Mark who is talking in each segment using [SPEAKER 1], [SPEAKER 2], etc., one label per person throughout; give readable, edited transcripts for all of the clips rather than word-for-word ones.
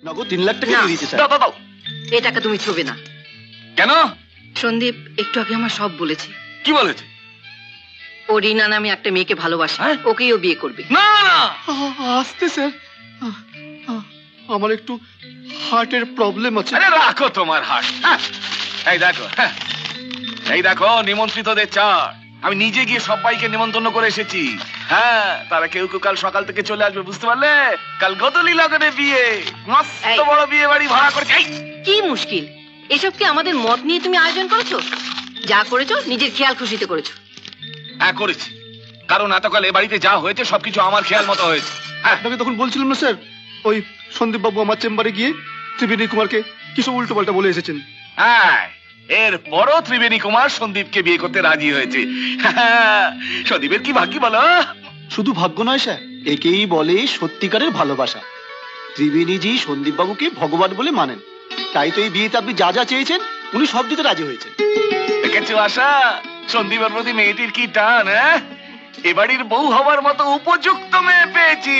[SPEAKER 1] নগদ 3 লাখ টাকা দিয়ে দিয়েছে স্যার।
[SPEAKER 2] দাও দাও।
[SPEAKER 3] এই টাকা তুমি ছোবে না।
[SPEAKER 2] কেন?
[SPEAKER 3] সন্দীপ একটু আগে আমার সব বলেছে।
[SPEAKER 2] কি বলেছে?
[SPEAKER 3] ও রিনা নামে একটা মেয়েকে ভালোবাসে, ওকেই ও বিয়ে করবে।
[SPEAKER 2] না না
[SPEAKER 1] আস্তে স্যার, আমার একটু হার্টের প্রবলেম আছে।
[SPEAKER 2] আরে রাখো তোমার হার্ট। এই দেখো, এই দেখো নিমন্ত্রিতদের চার। আমি নিজে গিয়ে সবাইকে নিমন্ত্রণ করে এসেছি। হ্যাঁ, তারা কেউ কেউ কাল সকাল থেকে চলে আসবে, বুঝতে পারলে? কাল গদলি লগনে বিয়ে, মস্ত বড় বিয়ে বাড়ি ভাড়া করেছে।
[SPEAKER 3] কি মুশকিল, এসব কি আমাদের মত নিয়ে তুমি আয়োজন করেছো? যা করেছো নিজের খেয়াল খুশিতে করেছো।
[SPEAKER 2] হ্যাঁ করেছি, কারণ এতকাল এ বাড়িতে যা হয়েছে সবকিছু আমার খেয়াল মতো হয়েছে।
[SPEAKER 1] আপনাকে তখন বলছিলাম না স্যার, ওই সন্দীপ বাবু আমার চেম্বারে গিয়ে ত্রিবেণী কুমারকে কিছু উল্টো পাল্টা বলে এসেছেন।
[SPEAKER 2] হ্যাঁ, এর পরও ত্রিবেণী কুমার সন্দীপকে বিয়ে করতে রাজি হয়েছে। সন্দীপের কি ভাগ্য বলো?
[SPEAKER 1] শুধু ভাগ্য নয় স্যার, একেই বলে সত্যিকারের ভালোবাসা। ত্রিবেণীজি সন্দীপ বাবুকে ভগবান বলে মানেন, তাই তো এই বিয়েতে আপনি যা যা চেয়েছেন উনি সব দিতে রাজি হয়েছেন।
[SPEAKER 2] দেখেছো আশা, সন্দীপের প্রতি মেয়েটির কি টান। এবাড়ির বউ হবার মতো উপযুক্ত মেয়ে পেয়েছি।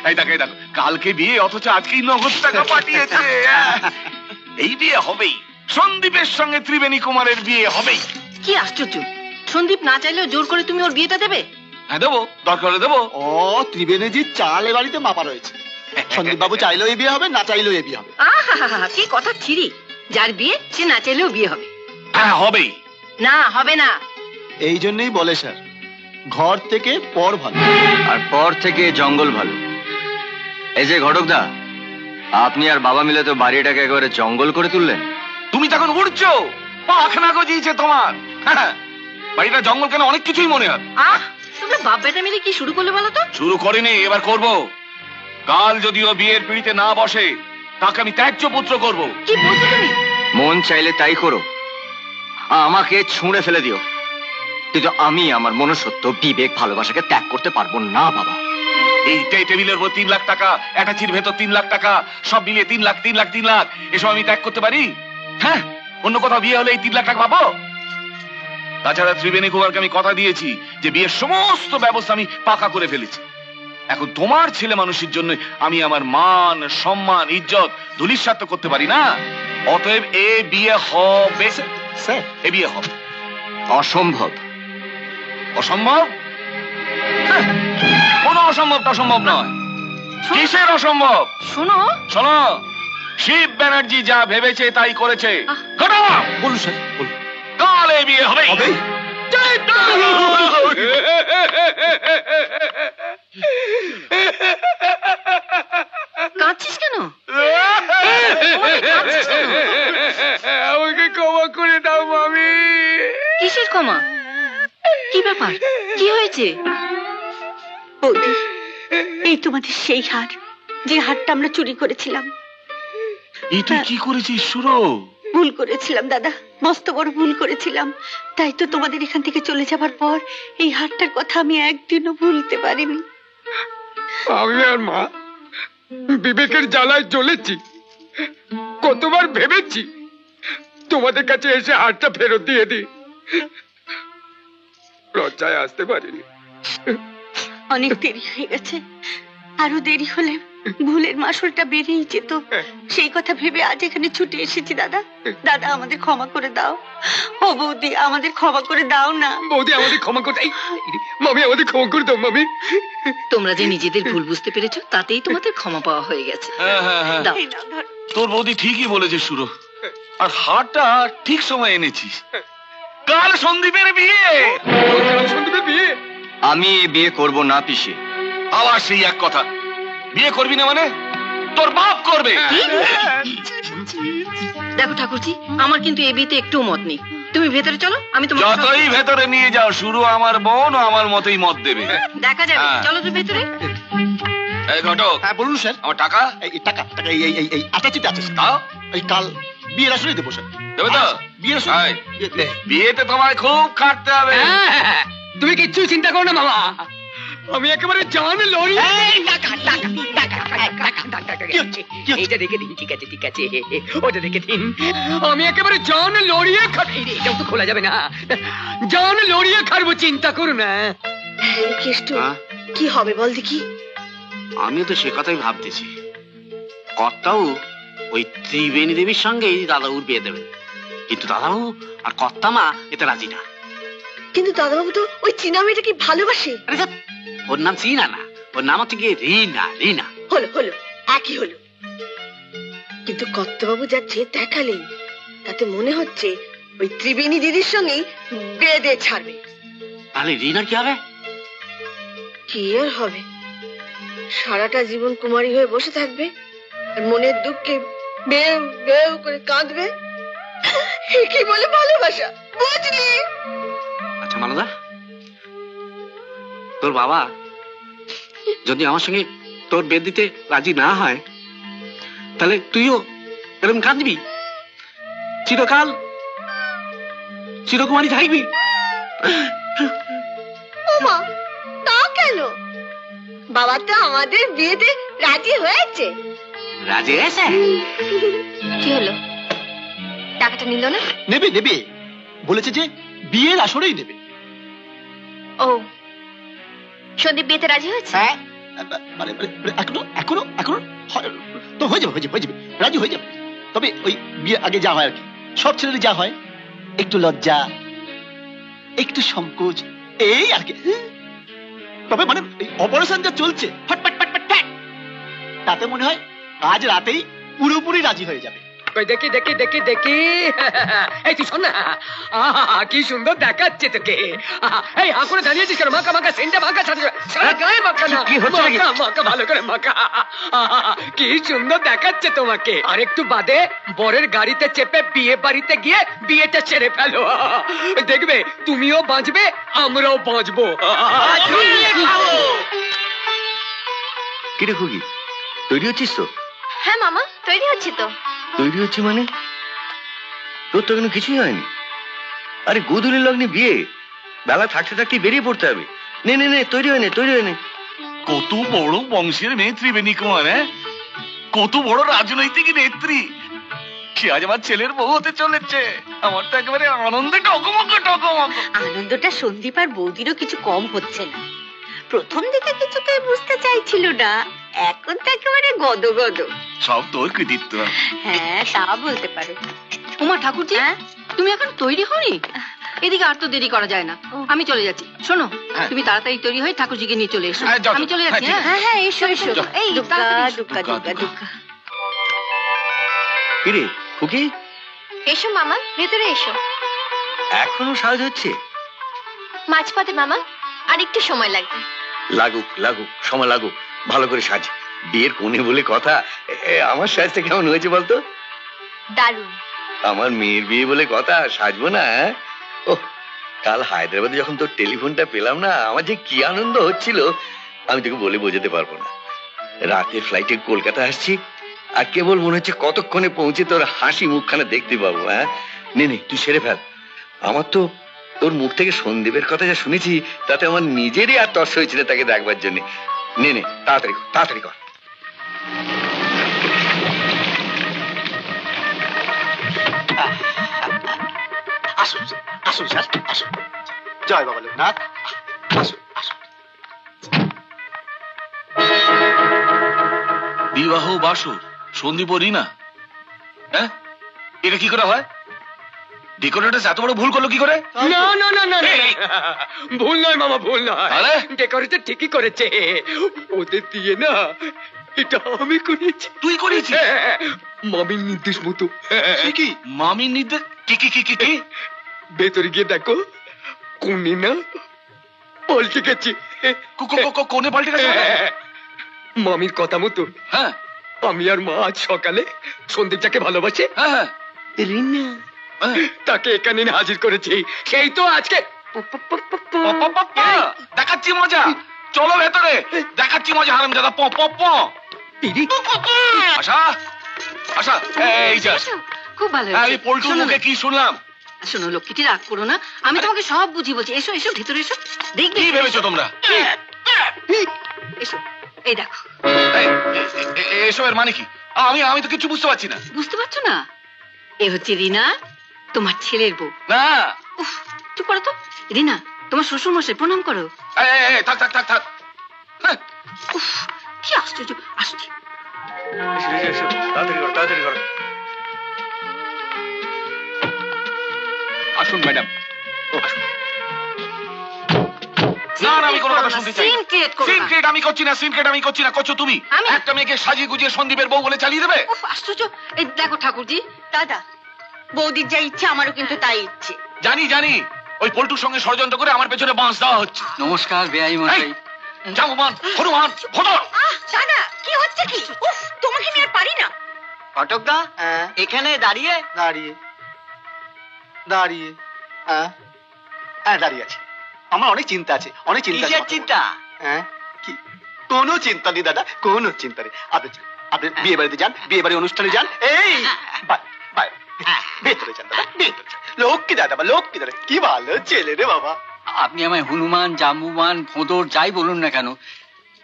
[SPEAKER 2] এই দেখো, এই দেখো, কালকে বিয়ে অথচ আজকেই নগদ টাকা পাঠিয়েছে। এই বিয়ে হবেই, সন্দীপের সঙ্গে ত্রিবেণী কুমারের বিয়ে হবেই।
[SPEAKER 3] কি আশ্চর্য, সন্দীপ না চাইলেও জোর করে তুমি ওর বিয়েটা দেবে?
[SPEAKER 2] হ্যাঁ দেবো, দরকার হলে দেবো।
[SPEAKER 1] ও ত্রিবেণীজি চাল এ বাড়িতে মাপা রয়েছে, সন্দীপ বাবু চাইলেও এই বিয়ে হবে, না চাইলেও এই বিয়ে হবে।
[SPEAKER 3] আহা, কি কথা ছিরি, যার বিয়ে সে না চাইলেও বিয়ে হবে।
[SPEAKER 2] হ্যাঁ হবেই।
[SPEAKER 3] না হবে না।
[SPEAKER 1] এই জন্যই বলে স্যার, ঘর থেকে পর ভালো,
[SPEAKER 4] আর পর থেকে জঙ্গল ভালো। এই যে ঘটকদা, আপনি আর বাবা মিলে তো বাড়িটাকে একেবারে জঙ্গল করে তুললেন।
[SPEAKER 2] তুমি তখন উঠছো, পাখনা গজিয়েছে তোমার। বাড়িটা জঙ্গল কেন, অনেক কিছুই মনে হয়।
[SPEAKER 3] তোমরা বাপ বেটা মিলে কি শুরু করলে বলো তো?
[SPEAKER 2] শুরু করিনি, এবার করব। কাল যদিও বিয়ের পিড়িতে না বসে, তাকে আমি ত্যায্য পুত্র করব।
[SPEAKER 3] কি বলছো তুমি?
[SPEAKER 4] মন চাইলে তাই করো, আমাকে ছুঁড়ে ফেলে দিও, কিন্তু আমি আমার মনুষ্যত্ব, বিবেক, ভালোবাসাকে ত্যাগ করতে পারবো না বাবা।
[SPEAKER 2] এই টেবিলের উপর 3 লাখ টাকা, অ্যাটাচির ভেতর 3 লাখ টাকা, সব মিলিয়ে 3 লাখ, 3 লাখ, 3 লাখ, এসব আমি ত্যাগ করতে পারি? হ্যাঁ, অন্য কোথাও বিয়ে হলে এই 3 লাখ টাকা পাবো? তাছাড়া ত্রিবেণী কুমারকে আমি কথা দিয়েছি যে বিয়ের সমস্ত ব্যবস্থা আমি পাকা করে ফেলেছি। এখন তোমার ছেলে মানুষের জন্য আমি আমার মান, সম্মান, ইজ্জত ধূলিসাৎ করতে পারি না। অতএব এ বিয়ে হবে।
[SPEAKER 1] স্যার
[SPEAKER 2] এ বিয়ে হবে।
[SPEAKER 4] অসম্ভব।
[SPEAKER 2] অসম্ভব? কোনো অসম্ভব অসম্ভব নয়। কিসের অসম্ভব?
[SPEAKER 3] শোনো
[SPEAKER 2] শোনো, শিব ব্যানার্জি যা ভেবেছে তাই করেছে।
[SPEAKER 1] বলুন স্যার, বলুন।
[SPEAKER 2] কাল এ বিয়ে হবে।
[SPEAKER 3] কাঁদছিস কেন?
[SPEAKER 2] আমাকে ক্ষমা করে দাও মামি।
[SPEAKER 3] কিসের ক্ষমা? কি ব্যাপার, কি হয়েছে?
[SPEAKER 5] বৌদি, এই তোমাদের সেই হার, যে হারটা আমরা চুরি করেছিলাম।
[SPEAKER 2] এই তুই কি করেছিস সুরো?
[SPEAKER 5] ভুল করেছিলাম দাদা, মস্ত বড় ভুল করেছিলাম। তাই তো তোমাদের এখান থেকে চলে যাবার পর এই হারটার কথা আমি একদিনও ভুলতে পারিনি।
[SPEAKER 6] আমি আর মা বিবেকের জ্বালায় জ্বলেছি। কতবার ভেবেছি তোমাদের কাছে এসে হারটা ফেরত দিয়ে দিই, লজ্জায় আসতে পারিনি।
[SPEAKER 5] অনেক দেরি হয়ে গেছে, আরো দেরি হলে ভুলের মাসুলটা বেড়েই যেত। সেই কথা ভেবে আজ এখানে ছুটে এসেছি দাদা। দাদা আমাদের ক্ষমা করে দাও। ও বৌদি, আমাদের ক্ষমা করে দাও না।
[SPEAKER 6] বৌদি আমাদের ক্ষমা করে, মামি আমাদের ক্ষমা করে দাও মামি।
[SPEAKER 3] তোমরা যে নিজেদের ভুল বুঝতে পেরেছো, তাতেই তোমাদের ক্ষমা পাওয়া হয়ে গেছে। দাও।
[SPEAKER 2] তোর বৌদি ঠিকই বলেছে সুরো, আর হারটা ঠিক সময় এনেছিস। কাল সন্দীপের বিয়ে।
[SPEAKER 6] সন্দীপের বিয়ে?
[SPEAKER 4] আমি বিয়ে করব না পিসি।
[SPEAKER 2] আবার সেই এক কথা, বিয়ে করবি না মানে? তোর বাপ করবে।
[SPEAKER 3] দেখো ঠাকুরজি, আমার কিন্তু এ বিয়েতে একটু মত নেই। তুমি ভেতরে চলো, আমি তোমার
[SPEAKER 2] যতই ভেতরে নিয়ে যাও, শুরু আমার বোন আমার মতই মত দেবে।
[SPEAKER 3] দেখা যাবে, চলো তো ভেতরে।
[SPEAKER 2] এই ঘটক।
[SPEAKER 1] হ্যাঁ বলুন স্যার।
[SPEAKER 2] আমার টাকা?
[SPEAKER 1] এই টাকা টাকা এই আটাচিতে আছে
[SPEAKER 2] দাও।
[SPEAKER 1] এই কাল বিয়ের আসলেই দেবো স্যার।
[SPEAKER 2] দেবে তো?
[SPEAKER 1] বিয়ের
[SPEAKER 2] বিয়েতে তোমায় খুব খাটতে হবে।
[SPEAKER 6] তুমি কিচ্ছু চিন্তা করো না মামা, আমি একেবারে জান লড়ি। এইটা রেখে দিন, ঠিক আছে ঠিক আছে, ওটা রেখে দিন। আমি একেবারে জান লড়িয়ে এটাও তো খোলা যাবে না, জান লড়িয়ে খাবো, চিন্তা করো না।
[SPEAKER 5] কেষ্ট, কি হবে বল দেখি?
[SPEAKER 7] আমিও তো সে কথাই ভাবতেছি। কর্তাও ওই ত্রিবেণী দেবীর সঙ্গেই দাদাবুর বিয়ে দেবে, কিন্তু দাদাবু আর কর্তা মা এতে রাজি না।
[SPEAKER 3] কিন্তু দাদাবাবু তো ওই চীনা মেয়েটাকে ভালোবাসে।
[SPEAKER 7] আরে ধ্যাৎ, ওর নাম চীনা না, ওর নাম হচ্ছে গিয়ে রিনা। রিনা
[SPEAKER 3] হলো হলো, একই হলো। কিন্তু কর্তাবাবু যা যে দেখালেন তাতে মনে হচ্ছে ওই ত্রিবেণী দিদির সঙ্গেই বিয়ে দিয়ে ছাড়বে।
[SPEAKER 7] তাহলে রিনার কি হবে?
[SPEAKER 3] কি আর হবে, সারাটা জীবন কুমারী হয়ে বসে থাকবে আর মনের দুঃখে বেউ বেউ করে কাঁদবে। কি বলে ভালোবাসা, বুঝলি?
[SPEAKER 7] আচ্ছা মানদা, তোর বাবা যদি আমার সঙ্গে তোর বিয়ে দিতে রাজি না হয়, তাহলে তুইও এরকম কাঁদবি, চিরকাল চিরকুমারী থাকবি?
[SPEAKER 3] ওমা, তা কেন? বাবা তো আমাদের বিয়েতে রাজি হয়েছে।
[SPEAKER 7] রাজি হয়েছে?
[SPEAKER 5] কি হলো, টাকাটা নিল না?
[SPEAKER 1] নেবে নেবে, বলেছে যে বিয়ের আসরেই নেবে।
[SPEAKER 5] ও, সন্দীপ বিয়েতে রাজি হয়েছে?
[SPEAKER 7] হ্যাঁ।
[SPEAKER 1] মানে এখনো এখনো এখনো তো হয়ে যাবে, হয়ে যাবে, হয়ে যাবে, রাজি হয়ে যাবে। তবে ওই বিয়ে আগে যা হয় আর কি, সব ছেলেরই যা হয়, একটু লজ্জা, একটু সংকোচ, এই আর কি। তবে মানে অপারেশন যা চলছে ফটফট ফটফট ফট, তাতে মনে হয় আজ রাতেই পুরোপুরি রাজি হয়ে যাবে।
[SPEAKER 6] দেখি দেখি দেখি দেখি, এই তুই শোন না, কি সুন্দর দেখাচ্ছে তোকে। এই হা করে দাঁড়িয়েছিস কেন? মাখা মাখা সেন্টে মাখা, সারা গায়ে মাখা না,
[SPEAKER 4] কি হচ্ছে নাকি?
[SPEAKER 6] মাখা মাখা, ভালো করে মাখা। কি সুন্দর দেখাচ্ছে তোমাকে। আর একটু বাদে বরের গাড়িতে চেপে বিয়ে বাড়িতে গিয়ে বিয়েটা সেরে ফেলো, দেখবে তুমিও বাঁচবে আমরাও বাঁচবো।
[SPEAKER 4] কিরে খুকি, তৈরি হচ্ছিস তো?
[SPEAKER 5] হ্যাঁ মামা, তৈরি হচ্ছে তো।
[SPEAKER 4] তৈরি হচ্ছে মানে? তোর তো এখনো কিছুই হয়নি। আরে গোধূলি লগ্নে বিয়ে, বেলা থাকতে থাকতে বেরিয়ে পড়তে হবে। নে নে নে, তৈরি হয় নে, তৈরি হয় নে।
[SPEAKER 2] কত বড় বংশের মেয়ে ত্রিবেণী কুমার, হ্যাঁ? কত বড় রাজনৈতিক নেত্রী, সে আজ আমার ছেলের বউ হতে চলেছে। আমার তো একেবারে আনন্দে টকমক টকমক।
[SPEAKER 5] আনন্দটা সন্দীপ আর বৌদিরও কিছু কম হচ্ছে না। প্রথম দিকে কিছুতেই বুঝতে চাইছিল না, এখন তো একেবারে গদগদ।
[SPEAKER 2] সব তোর কৃতিত্ব।
[SPEAKER 5] হ্যাঁ, তা বলতে পারো।
[SPEAKER 3] উমা ঠাকুরজি, তুমি এখন তৈরি হওনি? এদিকে আর তো দেরি করা যায় না, আমি চলে যাচ্ছি। শোনো,
[SPEAKER 2] হ্যাঁ।
[SPEAKER 3] তুমি তাড়াতাড়ি তৈরি হয়ে ঠাকুরজিকে নিয়ে চলে এসো।
[SPEAKER 2] হ্যাঁ, যাও,
[SPEAKER 3] আমি চলে
[SPEAKER 2] যাও।
[SPEAKER 3] যাচ্ছি।
[SPEAKER 2] হ্যাঁ,
[SPEAKER 3] হ্যাঁ
[SPEAKER 5] হ্যাঁ হ্যাঁ, এসো এসো।
[SPEAKER 2] যাও।
[SPEAKER 5] এই দুগ্গা
[SPEAKER 3] তাড়াতাড়ি
[SPEAKER 5] দুগ্গা
[SPEAKER 2] দুগ্গা,
[SPEAKER 5] দুগ্গা
[SPEAKER 2] দুগ্গা।
[SPEAKER 5] দুগ্গা।
[SPEAKER 4] কিরে খুকি,
[SPEAKER 5] এসো মামা, ভেতরে এসো।
[SPEAKER 4] এখনো সাজ হচ্ছে?
[SPEAKER 5] মাঝপথে মামা, আর একটু সময় লাগবে।
[SPEAKER 4] লাগুক লাগুক, সময় লাগুক, ভালো করে সাজ। বিয়ের কোণে বলে কথা। আমার সাজটা কেমন হয়েছে বলতো?
[SPEAKER 5] দারুণ।
[SPEAKER 4] আমার মেয়ের বিয়ে বলে কথা, সাজবো না? ও, কাল হায়দ্রাবাদে যখন তোর টেলিফোনটা পেলাম না, আমার যে কি আনন্দ হচ্ছিল আমি তোকে বলে বোঝাতে পারবো না। রাতের ফ্লাইটে কলকাতা আসছি, আর কেবল মনে হচ্ছে কতক্ষণে পৌঁছে তোর হাসি মুখখানা দেখতে পাবো। হ্যাঁ, নে নে, তুই সেরে ফেল। আমার তো তোর মুখ থেকে সন্দীপের কথা যা শুনেছি, তাতে আমার নিজেরই আর তর্স হয়েছিল তাকে দেখবার জন্য। নে নে, তাড়াতাড়ি কর, তাড়াতাড়ি কর।
[SPEAKER 1] আসুন আসুন স্যার, আসুন। জয় বাবা লোকনাথ, আসুন আসুন।
[SPEAKER 2] বিবাহ বাসর, সন্দীপ ও রিনা, হ্যাঁ? এটা কি করে হয়? ডেকোরেটর এত বড় ভুল করলো কি করে?
[SPEAKER 6] না না না না না,
[SPEAKER 2] এই,
[SPEAKER 6] ভুল নয় মামা, ভুল নয়।
[SPEAKER 2] তাহলে?
[SPEAKER 6] ডেকোরেটর ঠিকই করেছে, ওদের দিয়ে না এটা আমি করেছি।
[SPEAKER 2] তুই করেছিস?
[SPEAKER 6] হ্যাঁ, মামির নির্দেশ মতো।
[SPEAKER 2] সে কি মামির নির্দেশ? কি কি কি কি কি?
[SPEAKER 6] ভেতরে গিয়ে দেখো, কোনে না পাল্টে গেছে।
[SPEAKER 2] কোনে পাল্টে গেছে?
[SPEAKER 6] মামির কথা মতো
[SPEAKER 2] হ্যাঁ
[SPEAKER 6] আমি আর মা আজ সকালে সন্দীপ যাকে ভালোবাসে
[SPEAKER 2] হ্যাঁ হ্যাঁ,
[SPEAKER 6] রিনা,
[SPEAKER 2] হ্যাঁ।
[SPEAKER 6] তাকে এখানে এনে হাজির করেছি। সেই তো আজকে
[SPEAKER 2] দেখাচ্ছি মজা, চলো ভেতরে দেখাচ্ছি মজা। হারামজাদা, প প প। আশা আশা, এই যা।
[SPEAKER 3] এসো, খুব ভালো
[SPEAKER 2] আমি
[SPEAKER 3] হয়েছে।
[SPEAKER 2] পল্টুর
[SPEAKER 3] শোনো না,
[SPEAKER 2] মুখে কি শুনলাম?
[SPEAKER 3] শোনো লক্ষ্মীটি, রাগ করো না, আমি তোমাকে সব বুঝিয়ে বলছি। এসো এসো, ভেতরে এসো, দেখবে।
[SPEAKER 2] কি ভেবেছো তোমরা?
[SPEAKER 3] এসো, এই দেখো।
[SPEAKER 2] এসবের মানে কি? আমি তো কিছু বুঝতে পারছি না।
[SPEAKER 3] বুঝতে পারছো না? এ হচ্ছে রিনা, তোমার ছেলের বউ।
[SPEAKER 2] না,
[SPEAKER 3] উফ, চুপ করো তো। রিনা, তোমার শ্বশুর মশাই, প্রণাম করো।
[SPEAKER 2] থাক থাক থাক থাক। হ্যাঁ,
[SPEAKER 3] উফ, কি আশ্চর্য। আসছি।
[SPEAKER 4] তাড়াতাড়ি করো, তাড়াতাড়ি করো।
[SPEAKER 2] আসুন ম্যাডাম, না না, আমি কোনো কথা শুনতে চাই
[SPEAKER 3] Scene create করো না।
[SPEAKER 2] সিন ক্রিয়েট আমি করছি না, সিন ক্রিয়েট আমি করছি না, করছো তুমি।
[SPEAKER 3] আমি?
[SPEAKER 2] একটা মেয়েকে সাজিয়ে গুজিয়ে সন্দীপের বউ বলে চালিয়ে দেবে।
[SPEAKER 3] উফ, আশ্চর্য। এই দেখো ঠাকুরজি,
[SPEAKER 5] দাদা বৌদির যা ইচ্ছে আমারও কিন্তু তাই ইচ্ছে।
[SPEAKER 2] জানি জানি, ওই পল্টুর সঙ্গে ষড়যন্ত্র করে আমার পেছনে বাঁশ দেওয়া হচ্ছে।
[SPEAKER 7] নমস্কার বেআই মশাই।
[SPEAKER 2] জামুমান, হনুমান, ভোদর।
[SPEAKER 5] দাদা কি হচ্ছে কি? উফ, তোমাকে নিয়ে আর পারি না।
[SPEAKER 1] ঘটকদা এখানে দাঁড়িয়ে দাঁড়িয়ে দাঁড়িয়ে হ্যাঁ দাঁড়িয়ে আছে। আমার অনেক চিন্তা আছে, অনেক চিন্তা আছে। চিন্তা? হ্যাঁ, কি? কোনো চিন্তা নেই দাদা, কোনো চিন্তা নেই। আপনি বিয়ে বাড়িতে যান, বিয়ে বাড়ি অনুষ্ঠানে যান। এই বাই বাই, ভেতরে যান দাদা, ভেতরে যান। লক্ষ্মী দাদা, লক্ষ্মী দাদা, কি ভালো ছেলে রে বাবা।
[SPEAKER 7] আপনি আমায় হনুমান, জাম্বুমান, ভোঁদর যাই বলুন না কেন,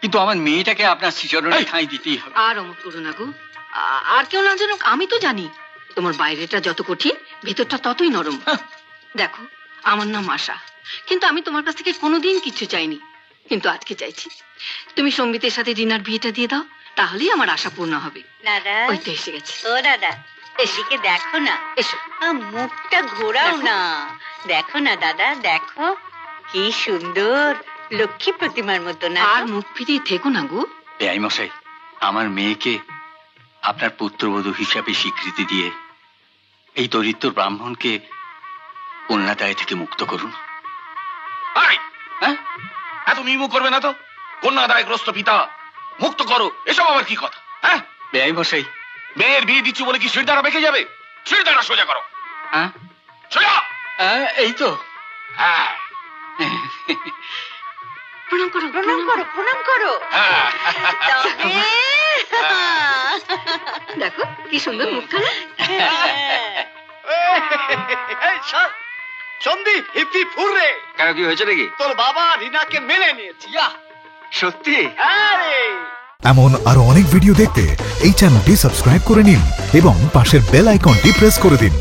[SPEAKER 7] কিন্তু আমার মেয়েটাকে আপনার শ্রীচরণে ঠাঁই দিতেই হবে।
[SPEAKER 3] আর অমত করো না গো। আর কেউ না জানুক, আমি তো জানি তোমার বাইরেটা যত কঠিন, ভেতরটা ততই নরম। দেখো, আমার নাম আশা, কিন্তু আমি তোমার কাছ থেকে কোনোদিন কিছু চাইনি, কিন্তু আজকে চাইছি। তুমি সম্বিতের সাথে রিনার বিয়েটা দিয়ে দাও, তাহলেই আমার আশা পূর্ণ হবে।
[SPEAKER 5] দাদা,
[SPEAKER 3] ওই তো এসে গেছে।
[SPEAKER 5] ও দাদা, এদিকে দেখো না।
[SPEAKER 3] এসো।
[SPEAKER 5] মুখটা ঘোরাও না। দেখো না দাদা, দেখো কি সুন্দর, লক্ষ্মী প্রতিমার মতো না?
[SPEAKER 3] আর মুখ ফিরিয়ে থেকো না গো।
[SPEAKER 7] বেআই মশাই, আমার মেয়েকে আপনার পুত্রবধূ হিসাবে স্বীকৃতি দিয়ে এই দরিদ্র ব্রাহ্মণকে কন্যাদায় থেকে মুক্ত করুন।
[SPEAKER 2] হ্যাঁ, এত মিমু করবে না তো। কন্যাদায়গ্রস্ত পিতা মুক্ত করো, এসব আবার কি কথা? হ্যাঁ,
[SPEAKER 7] বেআই মশাই।
[SPEAKER 2] মেয়ের বিয়ে দিচ্ছ বলে কি শির দ্বারা বেঁকে যাবে? শির দ্বারা সোজা করো,
[SPEAKER 7] হ্যাঁ
[SPEAKER 2] সোজা।
[SPEAKER 7] এই তো।
[SPEAKER 2] হ্যাঁ
[SPEAKER 3] প্রণাম করো,
[SPEAKER 5] প্রণাম করো, প্রণাম করো।
[SPEAKER 2] হ্যাঁ।
[SPEAKER 5] তবে
[SPEAKER 3] দেখো কি সুন্দর মুখখানা।
[SPEAKER 1] সন্দীপ, হিপি ফুররে,
[SPEAKER 4] কেন, কি হয়েছে নাকি?
[SPEAKER 1] তোর বাবা রিনাকে মেনে নিয়েছি।
[SPEAKER 4] সত্যি?
[SPEAKER 1] আরে
[SPEAKER 8] এমন আরো অনেক ভিডিও দেখতে এই চ্যানেলটি সাবস্ক্রাইব করে নিন এবং পাশের বেল আইকনটি প্রেস করে দিন।